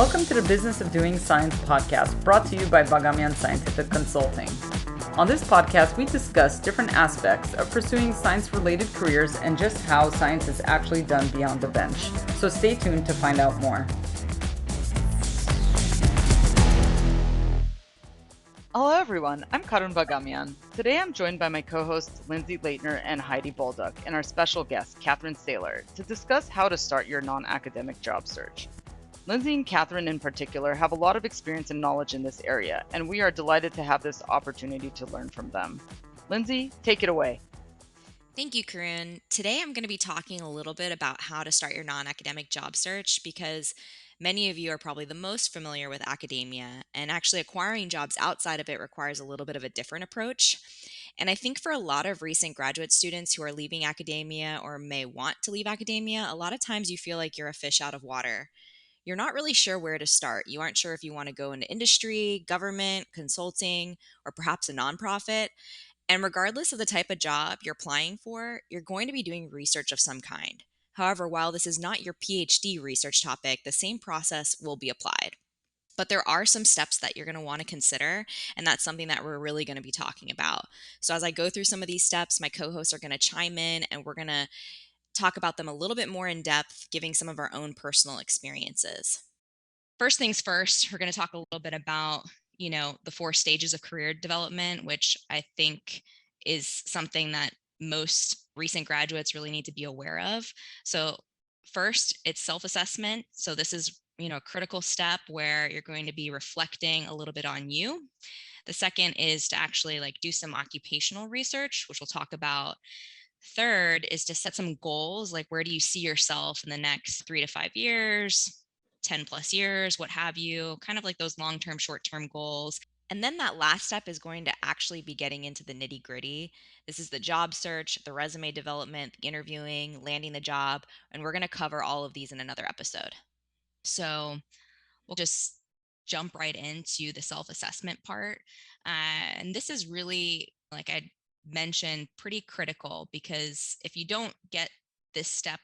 Welcome to the Business of Doing Science podcast, brought to you by Bagamian Scientific Consulting. On this podcast, we discuss different aspects of pursuing science-related careers and just how science is actually done beyond the bench. So stay tuned to find out more. Hello everyone, I'm Karun Bagamian. Today I'm joined by my co-hosts Lindsay Leitner and Heidi Bolduck and our special guest, Catherine Saylor, to discuss how to start your non-academic job search. Lindsay and Catherine in particular have a lot of experience and knowledge in this area, and we are delighted to have this opportunity to learn from them. Lindsay, take it away. Thank you, Karun. Today I'm going to be talking a little bit about how to start your non-academic job search because many of you are probably the most familiar with academia, and actually acquiring jobs outside of it requires a little bit of a different approach. And I think for a lot of recent graduate students who are leaving academia or may want to leave academia, a lot of times you feel like you're a fish out of water. You're not really sure where to start. You aren't sure if you want to go into industry, government, consulting, or perhaps a nonprofit. And regardless of the type of job you're applying for, you're going to be doing research of some kind. However, while this is not your PhD research topic, the same process will be applied. But there are some steps that you're going to want to consider, and that's something that we're really going to be talking about. So, as I go through some of these steps, my co hosts are going to chime in and we're going to talk about them a little bit more in depth, giving some of our own personal experiences. First things first, we're going to talk a little bit about, the 4 stages of career development, which I think is something that most recent graduates really need to be aware of. So, first, it's self-assessment. So, this is, a critical step where you're going to be reflecting a little bit on you. The second is to actually do some occupational research, which we'll talk about. Third is to set some goals, like where do you see yourself in the next 3 to 5 years, 10 plus years, what have you, kind of like those long term, short term goals. And then that last step is going to actually be getting into the nitty gritty. This is the job search, the resume development, the interviewing, landing the job. And we're going to cover all of these in another episode. So we'll just jump right into the self assessment part. And this is really, like I mentioned, pretty critical because if you don't get this step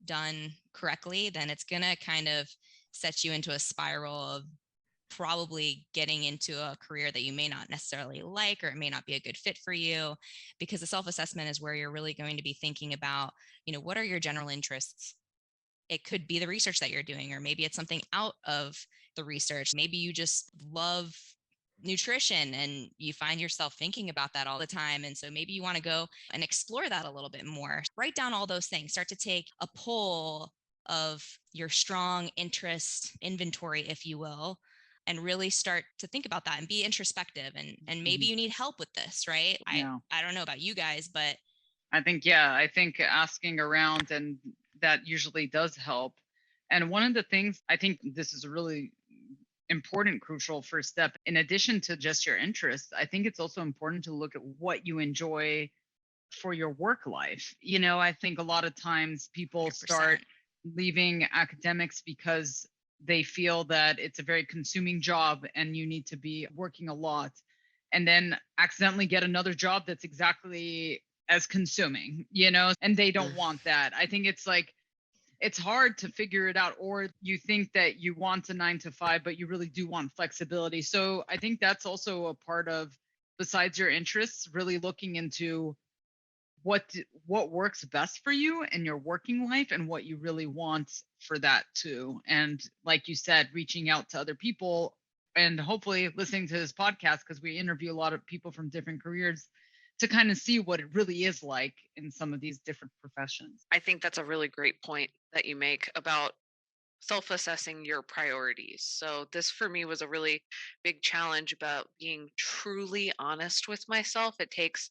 done correctly, then it's going to kind of set you into a spiral of probably getting into a career that you may not necessarily like, or it may not be a good fit for you, because the self assessment is where you're really going to be thinking about, what are your general interests? It could be the research that you're doing, or maybe it's something out of the research. Maybe you just love nutrition and you find yourself thinking about that all the time. And so maybe you want to go and explore that a little bit more. Write down all those things, start to take a poll of your strong interest inventory, if you will, and really start to think about that and be introspective. And maybe you need help with this, right? Yeah. I don't know about you guys, but I think asking around, and that usually does help. And one of the things, I think this is a really important, crucial first step. In addition to just your interests, I think it's also important to look at what you enjoy for your work life. I think a lot of times people 100%. start leaving academics because they feel that it's a very consuming job and you need to be working a lot, and then accidentally get another job that's exactly as consuming, and they don't want that. I think it's hard to figure it out, or you think that you want a 9 to 5 but you really do want flexibility. So I think that's also a part of, besides your interests, really looking into what works best for you in your working life and what you really want for that too. And like you said, reaching out to other people and hopefully listening to this podcast, because we interview a lot of people from different careers, to kind of see what it really is like in some of these different professions. I think that's a really great point that you make about self assessing your priorities. So, this for me was a really big challenge about being truly honest with myself. It takes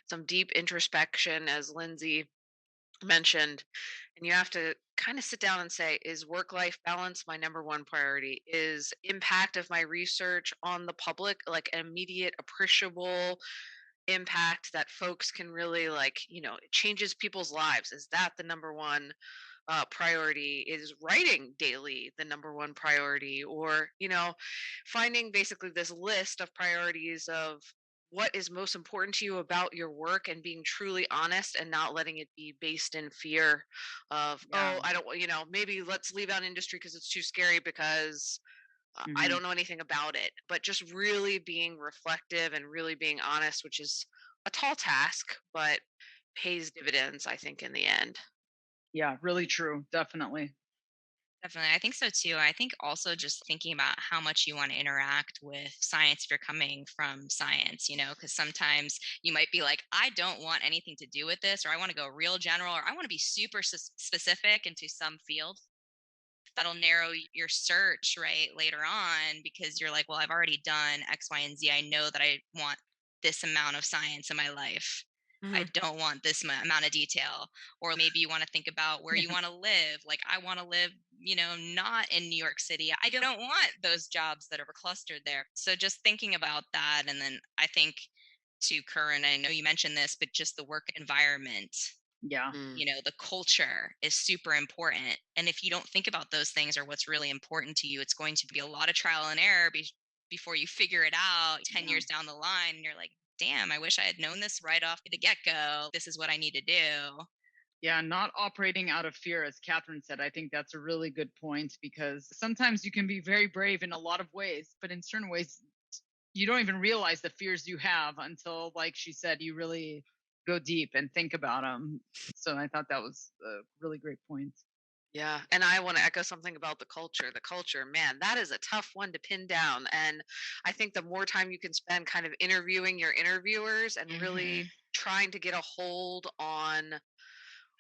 some deep introspection, as Lindsay mentioned, and you have to kind of sit down and say, is work life balance my number one priority? Is impact of my research on the public, like an immediate, appreciable impact that folks can really it changes people's lives? Is that the number one priority? Is writing daily the number one priority? Or finding basically this list of priorities of what is most important to you about your work and being truly honest and not letting it be based in fear of, oh, Yeah. I don't maybe let's leave out industry because it's too scary because I Hmm. don't know anything about it, but just really being reflective and really being honest, which is a tall task, but pays dividends, I think, in the end. Yeah, really true. Definitely. Definitely. I think so too. I think also just thinking about how much you want to interact with science if you're coming from science, because sometimes you might be like, I don't want anything to do with this, or I want to go real general, or I want to be super specific into some field. That'll narrow your search right later on because you're like, well, I've already done X, Y, and Z. I know that I want this amount of science in my life. I Mhm. don't want this amount of detail. Or maybe you want to think about where you Yeah. want to live. Like, I want to live, not in New York City. I don't want those jobs that are clustered there. So just thinking about that. And then I think to Curran, I know you mentioned this, but just the work environment, Yeah. Mm. the culture is super important. And if you don't think about those things or what's really important to you, it's going to be a lot of trial and error before you figure it out 10 Yeah. years down the line. And you're like, damn, I wish I had known this right off the get go. This is what I need to do. Yeah, not operating out of fear, as Catherine said. I think that's a really good point because sometimes you can be very brave in a lot of ways, but in certain ways, you don't even realize the fears you have until, like she said, you really go deep and think about them. So I thought that was a really great point. Yeah, and I want to echo something about the culture. The culture, man, that is a tough one to pin down. And I think the more time you can spend kind of interviewing your interviewers and really Hmm. trying to get a hold on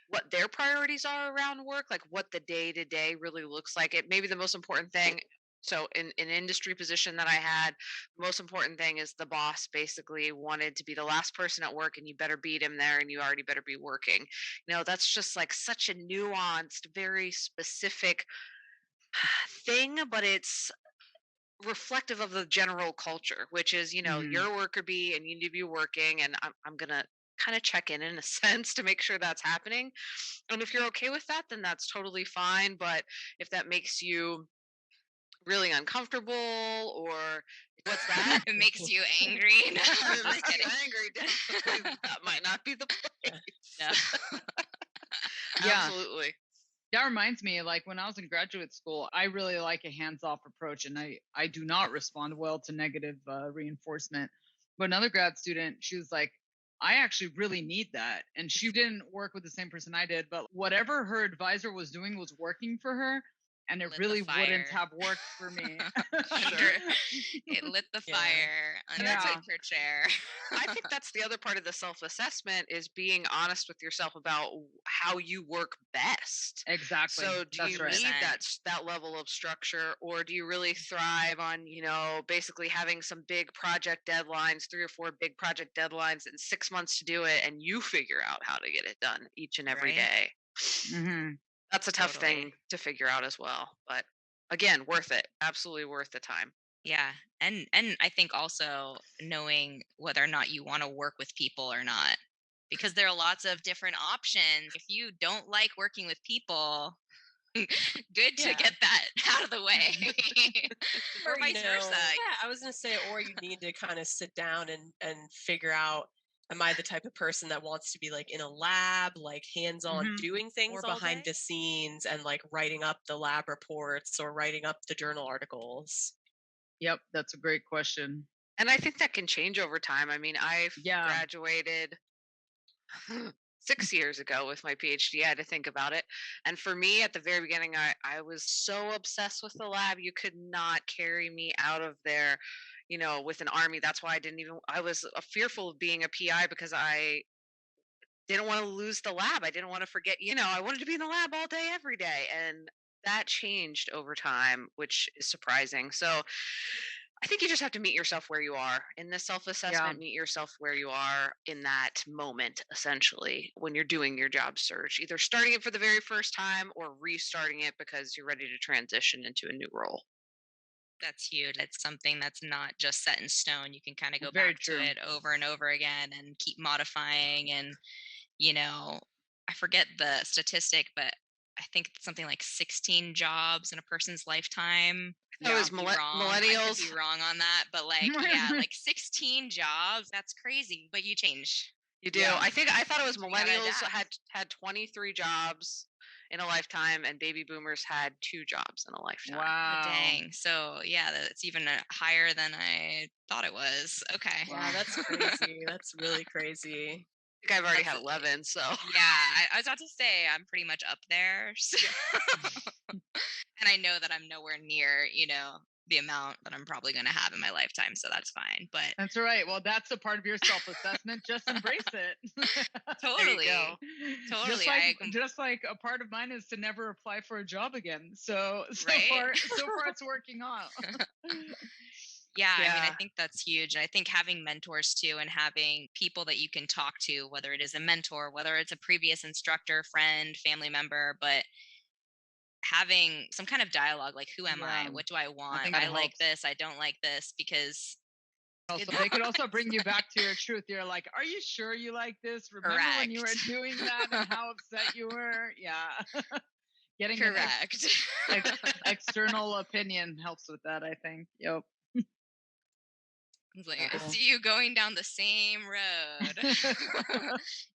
what their priorities are around work, like what the day to day really looks like. It may be the most important thing. So in an industry position that I had, the most important thing is the boss basically wanted to be the last person at work and you better beat him there and you already better be working. That's just like such a nuanced, very specific thing, but it's reflective of the general culture, which is, Hmm. you're a worker bee and you need to be working. And I'm going to kind of check in a sense to make sure that's happening. And if you're okay with that, then that's totally fine. But if that makes you really uncomfortable or what's that? It makes you angry. No, It I'm just makes you kidding. angry, definitely that might not be the No. place. Yeah, Absolutely. that reminds me, like when I was in graduate school, I really like a hands-off approach, and I do not respond well to negative reinforcement. But another grad student, she was like, I actually really need that, and she didn't work with the same person I did, but whatever her advisor was doing was working for her, and it Lit the really wouldn't fire. have worked for me. Sure. It lit the Yeah. fire And that's underneath Yeah, her chair. I think that's the other part of the self-assessment is being honest with yourself about how you work best. exactly. So, do That's you right. need 100%. that level of structure, or do you really thrive on basically having some big project deadlines, 3 or 4 big project deadlines, and 6 months to do it, and you figure out how to get it done each and every Right? day? Hmm. That's a tough Totally. thing to figure out as well, but again, worth it. Absolutely worth the time. Yeah. And I think also knowing whether or not you want to work with people or not. Because there are lots of different options. If you don't like working with people, good to Yeah. get that out of the way. Or Or, vice versa. yeah, I was gonna say, or you need to kind of sit down and figure out, am I the type of person that wants to be like in a lab, like hands-on Hmm. doing things Or all behind day? the The scenes and like writing up the lab reports or writing up the journal articles. Yep, that's a great question. And I think that can change over time. I mean, I've Yeah. graduated 6 years ago with my PhD. I had to think about it. And for me, at the very beginning, I was so obsessed with the lab. You could not carry me out of there, with an army. That's why I was fearful of being a PI because I didn't want to lose the lab. I didn't want to forget, I wanted to be in the lab all day, every day. And that changed over time, which is surprising. So I think you just have to meet yourself where you are in this self Yeah. assessment, meet yourself where you are in that moment, essentially, when you're doing your job search, either starting it for the very first time or restarting it because you're ready to transition into a new role. That's huge. It's something that's not just set in stone. You can kind of go Very back to true. it over and over again and keep modifying. And, you know, I forget the statistic, but I think it's something like 16 jobs in a person's lifetime. I Oh, Yeah. is I could be millennials? wrong on that, but like, yeah, like 16 jobs, that's crazy. But you change. You do. Yeah. I thought it was You gotta millennials adapt. had 23 jobs in a lifetime, and baby boomers had 2 jobs in a lifetime. Oh, Wow. dang. So yeah, that's even higher than I thought it was. Okay. Yeah, Wow. that's crazy. That's really crazy. I think I've already That's had 11, so yeah, I was about to say I'm pretty much up there. And I know that I'm nowhere near, the amount that I'm probably going to have in my lifetime. So that's fine. But That's all right. Well, that's a part of your self-assessment. Just embrace it. there you go. totally, just totally. like just like a part of mine is to never apply for a job again. So Right? far it's working out. Yeah, I mean, I Yeah, think that's huge. I think having mentors too and having people that you can talk to, whether it is a mentor, whether it's a previous instructor, friend, family member, but having some kind of dialogue like, who am I? Yeah, What do I I want? think that I like helps. this. I don't like this because Also, it's they could also bring you back to your truth. You're like, are you sure you like this? Remember when you were correct. doing that and how upset you were? Yeah. Getting an Correct. external opinion helps with that, I think. Yep. It's like, I Cool. see you going down the same road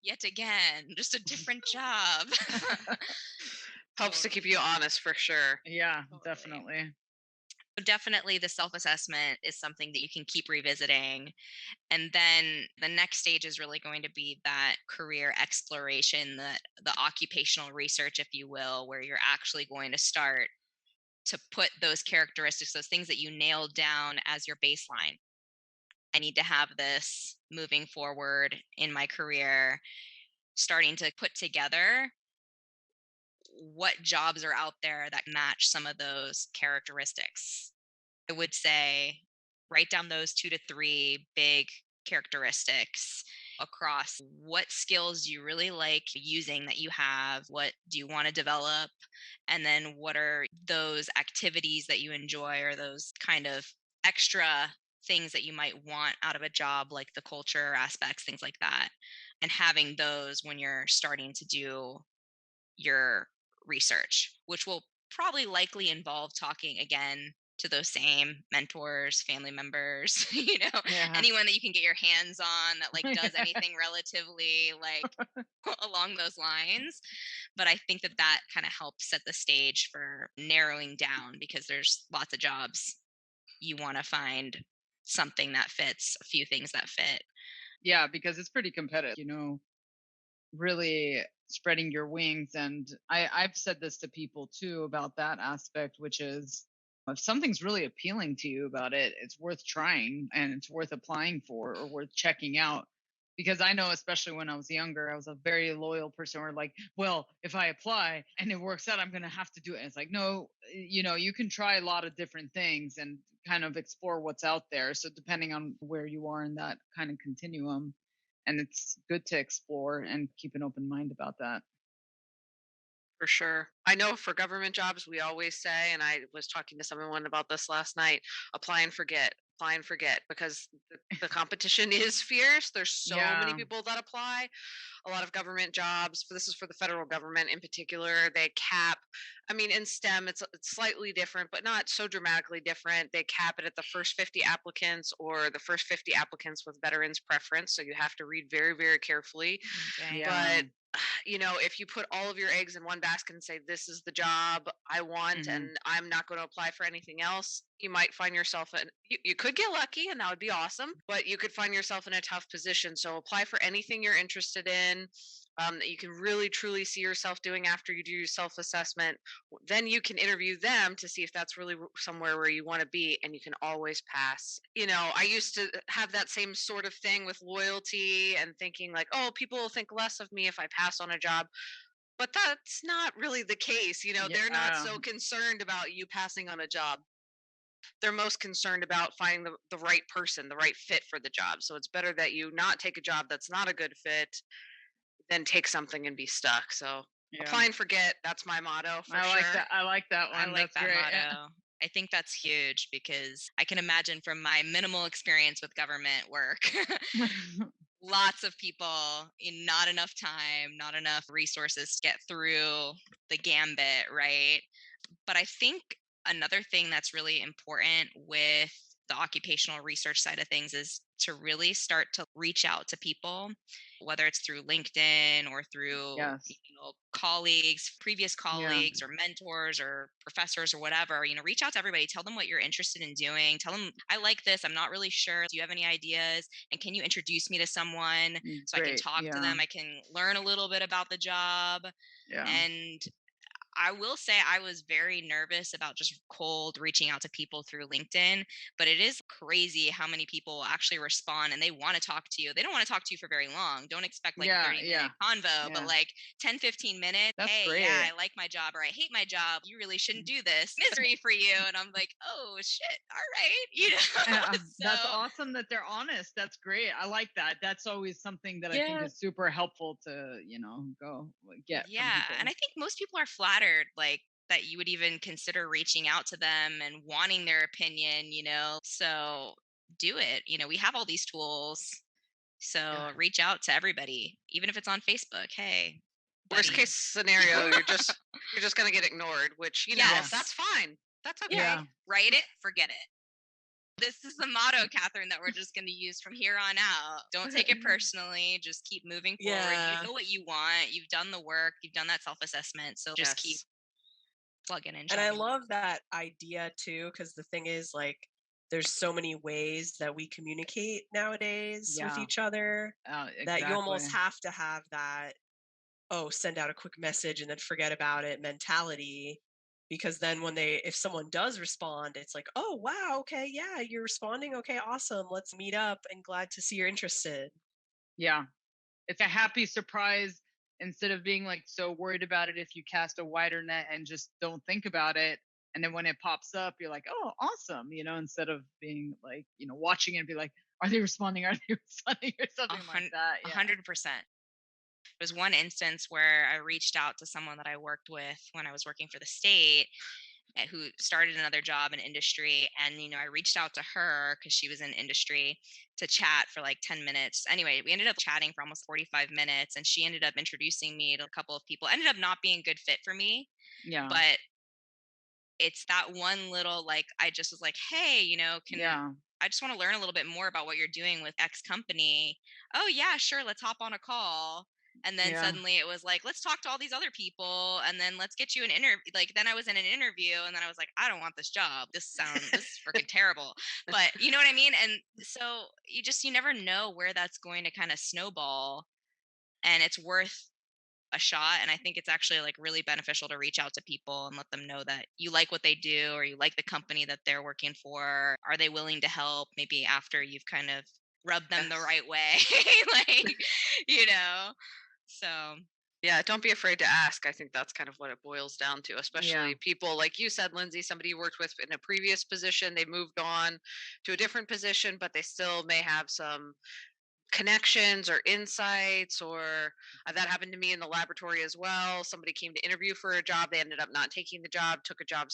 yet again, just a different job. helps to keep Totally. you honest for sure. Yeah, Totally. definitely. So definitely the self-assessment is something that you can keep revisiting. And then the next stage is really going to be that career exploration, the occupational research, if you will, where you're actually going to start to put those characteristics, those things that you nailed down as your baseline. I need to have this moving forward in my career, starting to put together what jobs are out there that match some of those characteristics. I would say write down those 2 to 3 big characteristics across what skills you really like using that you have, what do you want to develop, and then what are those activities that you enjoy or those kind of extra things that you might want out of a job, like the culture aspects, things like that. And having those when you're starting to do your research, which will probably likely involve talking again to those same mentors, family members, Yeah. anyone that you can get your hands on that like does Yeah. anything relatively like along those lines. But I think that that kind of helps set the stage for narrowing down because there's lots of jobs. You want to find something that fits, a few things that fit. Yeah, because it's pretty competitive, really spreading your wings. And I've said this to people too about that aspect, which is if something's really appealing to you about it, it's worth trying and it's worth applying for or worth checking out. Because I know, especially when I was younger, I was a very loyal person where, like, well, if I apply and it works out, I'm going to have to do it. And it's like, no, you can try a lot of different things and kind of explore what's out there. So, depending on where you are in that kind of continuum, and it's good to explore and keep an open mind about that. For sure. I know for government jobs, we always say, and I was talking to someone about this last night, apply and forget, apply and forget, because the competition is fierce. There's so many Yeah. people that apply. A lot of government jobs, for this is for the federal government in particular, they cap. I mean, in STEM, it's slightly different, but not so dramatically different. They cap it at the first 50 applicants or the first 50 applicants with veterans preference. So you have to read very, very carefully. Dang. Yeah. But if you put all of your eggs in one basket and say, this is the job I want, Hmm. and I'm not going to apply for anything else, you might find yourself in, you could get lucky and that would be awesome, but you could find yourself in a tough position. So apply for anything you're interested in. That you can really truly see yourself doing after you do your self assessment. Then you can interview them to see if that's really somewhere where you want to be, and you can always pass. I used to have that same sort of thing with loyalty and thinking like, oh, people will think less of me if I pass on a job. But that's not really the case. They're not Yeah. so concerned about you passing on a job. They're most concerned about finding the right person, the right fit for the job. So it's better that you not take a job that's not a good fit than take something and be stuck. So Yeah. apply and forget. That's my motto for I like sure. that. I like that I one. like That's that great. motto. I think that's huge because I can imagine from my minimal experience with government work, lots of people in not enough time, not enough resources to get through the gambit, right? But I think Another thing that's really important with the occupational research side of things is to really start to reach out to people, whether it's through LinkedIn or through, Yes. colleagues, previous Yeah. colleagues or mentors or professors or whatever. Reach out to everybody, tell them what you're interested in doing. Tell them, I like this, I'm not really sure. Do you have any ideas? And can you introduce me to someone so I can Great. talk to Yeah. them? I can learn a little bit about the job. Yeah. And I will say I was very nervous about just cold reaching out to people through LinkedIn, but it is crazy how many people actually respond and they want to talk to you. They don't want to talk to you for very long. Don't expect like a Yeah. 30-minute Yeah. convo, but Yeah. like 10, 15 minutes. That's Hey, yeah, great. I like my job or I hate my job. You really shouldn't do this. Misery for you. And I'm like, oh shit. All right. That's So awesome that they're honest. That's great. I like that. That's always something that I think Yeah. is super helpful to, go get from yeah. And people. I think most people are flattered, like, that you would even consider reaching out to them and wanting their opinion. So do it. We have all these tools. Yeah. So reach out to everybody, even if it's on Facebook. Hey, Worst buddy. case scenario, you're just gonna get ignored, which Yeah. that's Yes. fine. That's okay. Yeah. Write it, forget it. This is the motto, Catherine, that we're just going to use from here on out. Don't take it personally. Just keep moving forward. You Yeah. know what you want. You've done the work. You've done that self assessment. So just keep Yes. plugging and And I chugging. love that idea too, because the thing is, like, there's so many ways that we communicate nowadays with Yeah. each other that you almost Exactly. have to have that, oh, send out a quick message and then forget about it mentality. Because then if someone does respond, it's like, oh, wow, okay, yeah, you're responding. Okay, awesome. Let's meet up and glad to see you're interested. Yeah. It's a happy surprise instead of being like so worried about it if you cast a wider net and just don't think about it. And then when it pops up, you're like, oh, awesome, instead of being like, watching it and be like, are they responding? Are they responding? Or A something like hun- that. a Yeah. 100%. There's one instance where I reached out to someone that I worked with when I was working for the state, who started another job in industry. And I reached out to her because she was in industry, to chat for like 10 minutes. Anyway, we ended up chatting for almost 45 minutes, and she ended up introducing me to a couple of people. Ended up not being a good fit for me, Yeah. but it's that one little, like, I just was like, hey, can Yeah. I just want to learn a little bit more about what you're doing with X company. Oh yeah, sure, let's hop on a call. And then Yeah. suddenly it was like, let's talk to all these other people, and then let's get you an interview. Like, then I was in an interview, and then I was like, I don't want this job. This is freaking terrible. But you know what I mean? And so you never know where that's going to kind of snowball, and it's worth a shot. And I think it's actually like really beneficial to reach out to people and let them know that you like what they do, or you like the company that they're working for. Are they willing to help maybe after you've kind of rubbed them the Yes. right way? Like, you know so Yeah, don't be afraid to ask. I think that's kind of what it boils down to, Yeah. especially people like you said, Lindsay, somebody you worked with in a previous position, they moved on to a different position, but they still may have some connections or insights, or that happened to me in the laboratory as well. Somebody came to interview for a job, they ended up not taking the job, took a job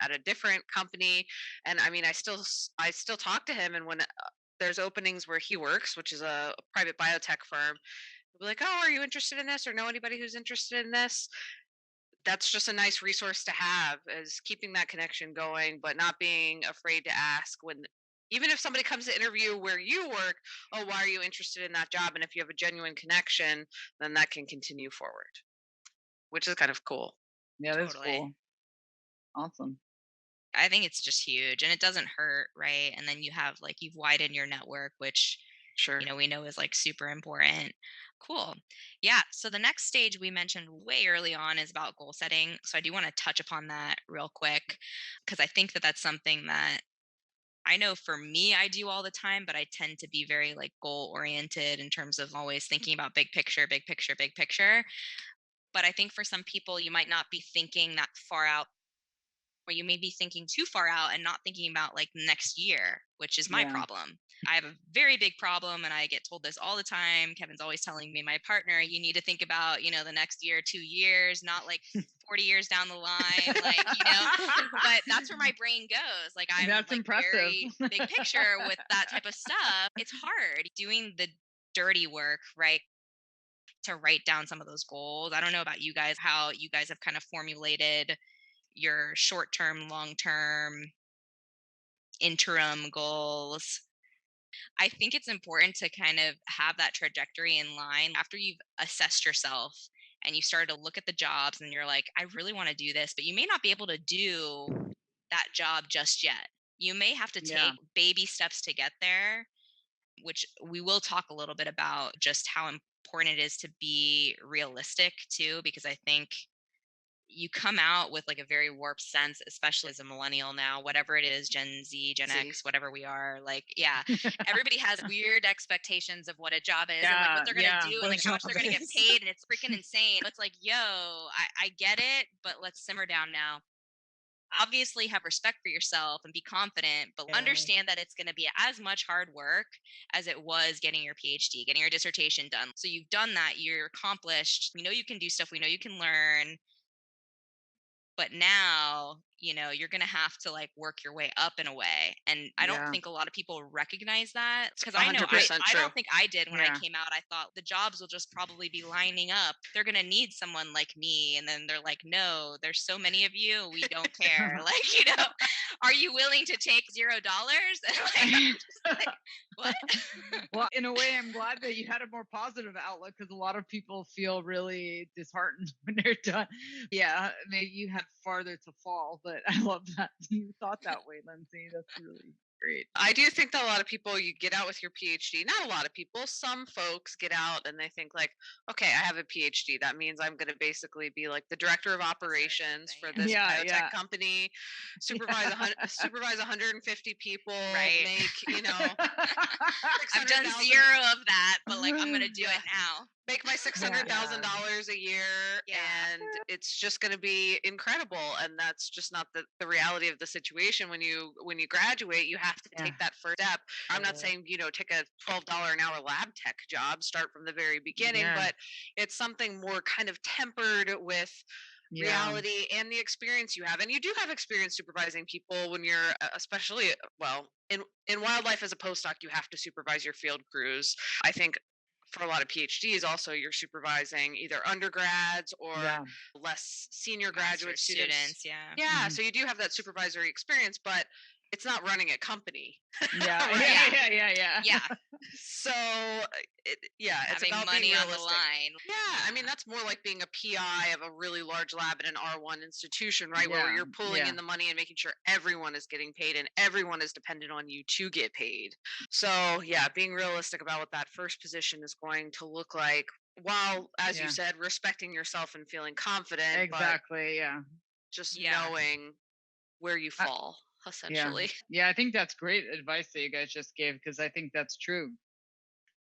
at a different company. And I mean, I still talk to him, and when there's openings where he works, which is a private biotech firm, they'll be like, oh, are you interested in this, or know anybody who's interested in this? That's just a nice resource to have, is keeping that connection going, but not being afraid to ask when, even if somebody comes to interview where you work, oh, why are you interested in that job? And if you have a genuine connection, then that can continue forward, which is kind of cool. Yeah. That's totally. cool. Awesome. I think it's just huge, and it doesn't hurt, right? And then you've widened your network, which Sure. we know is like super important. Cool. Yeah. So the next stage we mentioned way early on is about goal setting. So I do want to touch upon that real quick, because I think that that's something that I know for me I do all the time, but I tend to be very like goal oriented in terms of always thinking about big picture, big picture, big picture. But I think for some people, you might not be thinking that far out, or you may be thinking too far out and not thinking about like next year, which is my Yeah. problem. I have a very big problem, and I get told this all the time. Kevin's always telling me, my partner, you need to think about, the next year, 2 years, not like 40 years down the line, but that's where my brain goes. Like, I'm That's like impressive. very big picture with that type of stuff. It's hard doing the dirty work, right? To write down some of those goals. I don't know about you guys, how you guys have kind of formulated your short term, long term, interim goals. I think it's important to kind of have that trajectory in line after you've assessed yourself and you start to look at the jobs and you're like, I really want to do this, but you may not be able to do that job just yet. You may have to Yeah. take baby steps to get there, which we will talk a little bit about just how important it is to be realistic too, because I think you come out with like a very warped sense, especially as a millennial now, whatever it is, Gen Z, Gen Z. X, whatever we are. Like, yeah, everybody has weird expectations of what a job is and like what Yeah. they're gonna Yeah. do What and a like how much job they're gonna get is. paid, and it's freaking insane. It's like, yo, I get it, but let's simmer down now. Obviously, have respect for yourself and be confident, but Yeah. understand that it's going to be as much hard work as it was getting your PhD, getting your dissertation done. So you've done that, you're accomplished. We know you can do stuff, we know you can learn, but now you're going to have to like work your way up in a way, and I don't Yeah. think a lot of people recognize that, because I know 100% I true. don't think I did when I Yeah. came out. I thought the jobs will just probably be lining up, they're going to need someone like me, and then they're like, no, there's so many of you, we don't care. Like, are you willing to take $0? And like, I'm just like, what? Well, in a way, I'm glad that you had a more positive outlook, because a lot of people feel really disheartened when they're done. Yeah, maybe you had farther to fall, but I love that you thought that way, Lindsay. That's really great. I do think that a lot of people, you get out with your PhD. Not a lot of people. Some folks get out and they think like, okay, I have a PhD. That means I'm going to basically be like the director of operations for something, this Yeah, biotech yeah. company, supervise supervise 150 people, Right. make I've done 600,000 zero of that, but like I'm gonna do Yeah. it now. make my $600,000 a year, Yeah. and it's just going to be incredible. And that's just not the reality of the situation. When you graduate, you have to Yeah. take that first step. I'm not Yeah. saying take a $12 an hour lab tech job, start from the very beginning, Yeah. but it's something more kind of tempered with Yeah. reality and the experience you have. And you do have experience supervising people when you're especially well in wildlife. As a postdoc, you have to supervise your field crews. I think for a lot of PhDs also, you're supervising either undergrads or Yeah. less senior Master's graduate students. students, yeah. Yeah, Mhm. so you do have that supervisory experience, but it's not running a company. Yeah. Right. Yeah. Yeah, So it's having about money being on the realistic. line. Yeah, I mean Yeah. that's more like being a PI of a really large lab at an R1 institution, right? Where Yeah. you're pulling Yeah. in the money and making sure everyone is getting paid and everyone is dependent on you to get paid. So yeah, being realistic about what that first position is going to look like, while, as you Yeah. said, respecting yourself and feeling confident, but Exactly. Yeah. just Yeah. knowing where you I- fall, Yeah. essentially. Yeah. I think that's great advice that you guys just gave, because I think that's true.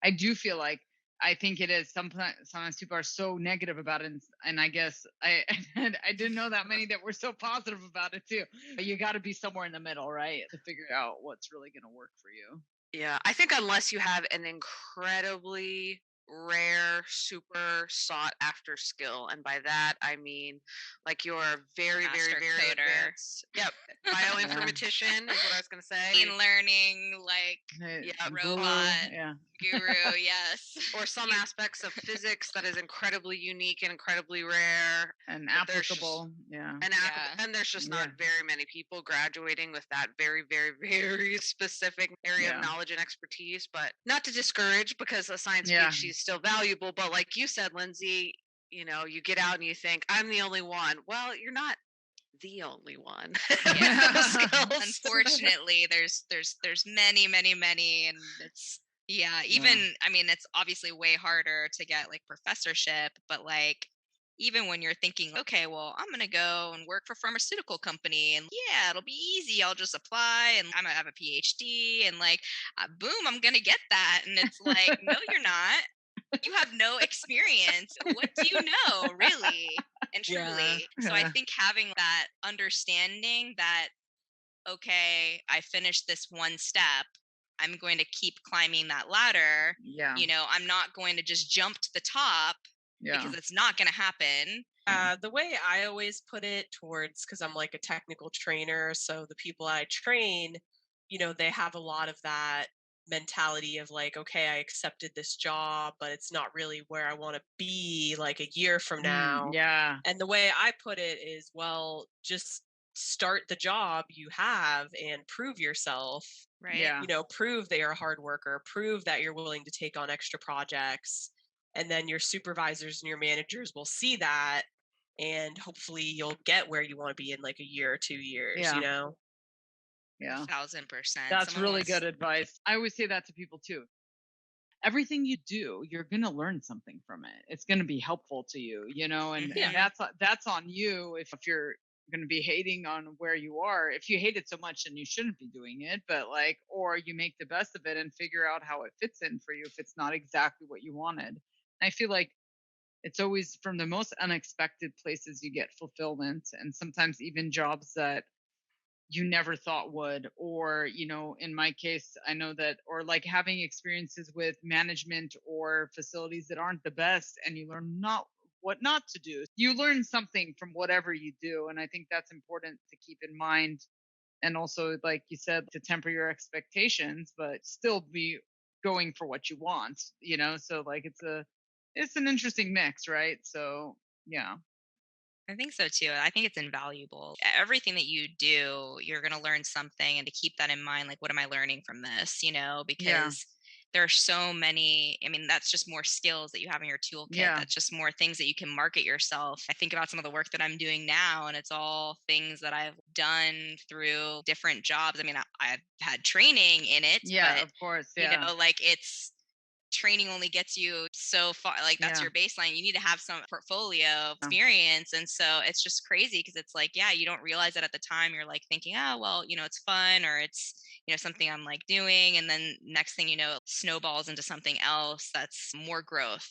I do feel like, I think it is sometimes people are so negative about it, and I guess I I didn't know that many that were so positive about it too. But you got to be somewhere in the middle, right, to figure out what's really going to work for you. Yeah, I think unless you have an incredibly rare, super sought after skill, and by that I mean like you're very, very, Master very coder. advanced. Yep, bioinformatician is what I was gonna say. Machine learning, like Hey, Yeah, Google, robot. yeah, guru, yes. Or some You- aspects of physics that is incredibly unique and incredibly rare. and But there's just- applicable. Yeah. And there's just Yeah. not very many people graduating with that very, very, very specific area Yeah. of knowledge and expertise. But not to discourage, because a science Yeah. PhD is still valuable. But like you said, Lindsay, you get out and you think, I'm the only one. Well, you're not the only one. with Yeah. those skills. Unfortunately, there's many, many, many, and it's even I mean, it's obviously way harder to get like professorship, but like even when you're thinking, okay, well, I'm gonna go and work for a pharmaceutical company, and yeah, it'll be easy. I'll just apply, and I'm gonna have a PhD, and like, boom, I'm gonna get that. And it's like, no, you're not. You have no experience. What do you know, really and Yeah. truly? So I Yeah. think having that understanding that, okay, I finished this one step, I'm going to keep climbing that ladder. Yeah. I'm not going to just jump to the top, Yeah. because it's not going to happen. The way I always put it towards, because I'm like a technical trainer, so the people I train, they have a lot of that mentality of like, okay, I accepted this job, but it's not really where I want to be like a year from now. Yeah. And the way I put it is, well, just start the job you have and prove yourself. Right. Yeah. Prove that you're a hard worker, prove that you're willing to take on extra projects. And then your supervisors and your managers will see that. And hopefully you'll get where you want to be in like a year or 2 years, Yeah. $1,000%. Yeah. That's Someone really once- good advice. I always say that to people too. Everything you do, you're going to learn something from it. It's going to be helpful to you, and Mhm. that's on you if you're going to be hating on where you are. If you hate it so much, then you shouldn't be doing it, but or you make the best of it and figure out how it fits in for you if it's not exactly what you wanted. I feel like it's always from the most unexpected places you get fulfillment, and sometimes even jobs that you never thought would, or in my case, I know that, or having experiences with management or facilities that aren't the best, and you learn not what not to do. You learn something from whatever you do, and I think that's important to keep in mind. And also, like you said, to temper your expectations but still be going for what you want. So it's an interesting mix, right? So yeah. I think so too. I think it's invaluable. Everything that you do, you're going to learn something. And to keep that in mind, like, what am I learning from this? Yeah. Because there are so many, I mean, that's just more skills that you have in your toolkit. Yeah. That's just more things that you can market yourself. I think about some of the work that I'm doing now, and it's all things that I've done through different jobs. I mean, I've had training in it, Yeah, but of course. Yeah. it's training only gets you so far. Like, that's Yeah. your baseline. You need to have some portfolio of Yeah. experience. And so it's just crazy because it's like, yeah, you don't realize it at the time. You're like thinking, oh, well, it's fun, or it's, something I'm like doing. And then next thing you know, it snowballs into something else that's more growth.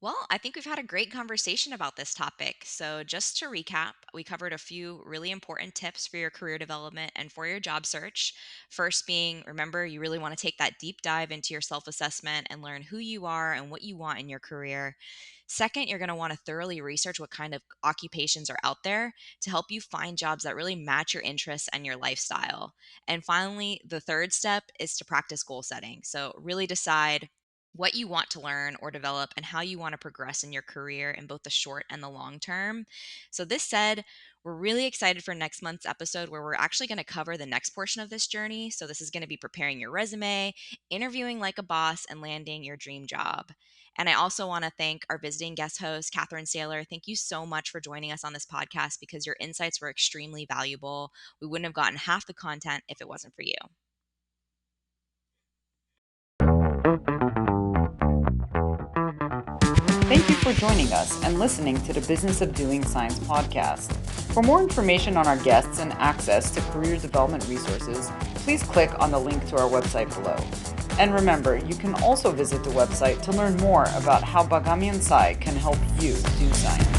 Well, I think we've had a great conversation about this topic. So, just to recap, we covered a few really important tips for your career development and for your job search. First, being remember, you really want to take that deep dive into your self assessment and learn who you are and what you want in your career. Second, you're going to want to thoroughly research what kind of occupations are out there to help you find jobs that really match your interests and your lifestyle. And finally, the third step is to practice goal setting. So, really decide what you want to learn or develop and how you want to progress in your career in both the short and the long term. So, this said, we're really excited for next month's episode where we're actually going to cover the next portion of this journey. So, this is going to be preparing your resume, interviewing like a boss, and landing your dream job. And I also want to thank our visiting guest host, Catherine Saylor. Thank you so much for joining us on this podcast because your insights were extremely valuable. We wouldn't have gotten half the content if it wasn't for you. Thank you for joining us and listening to the Business of Doing Science podcast. For more information on our guests and access to career development resources, please click on the link to our website below. And remember, you can also visit the website to learn more about how Bagamian Sci can help you do science.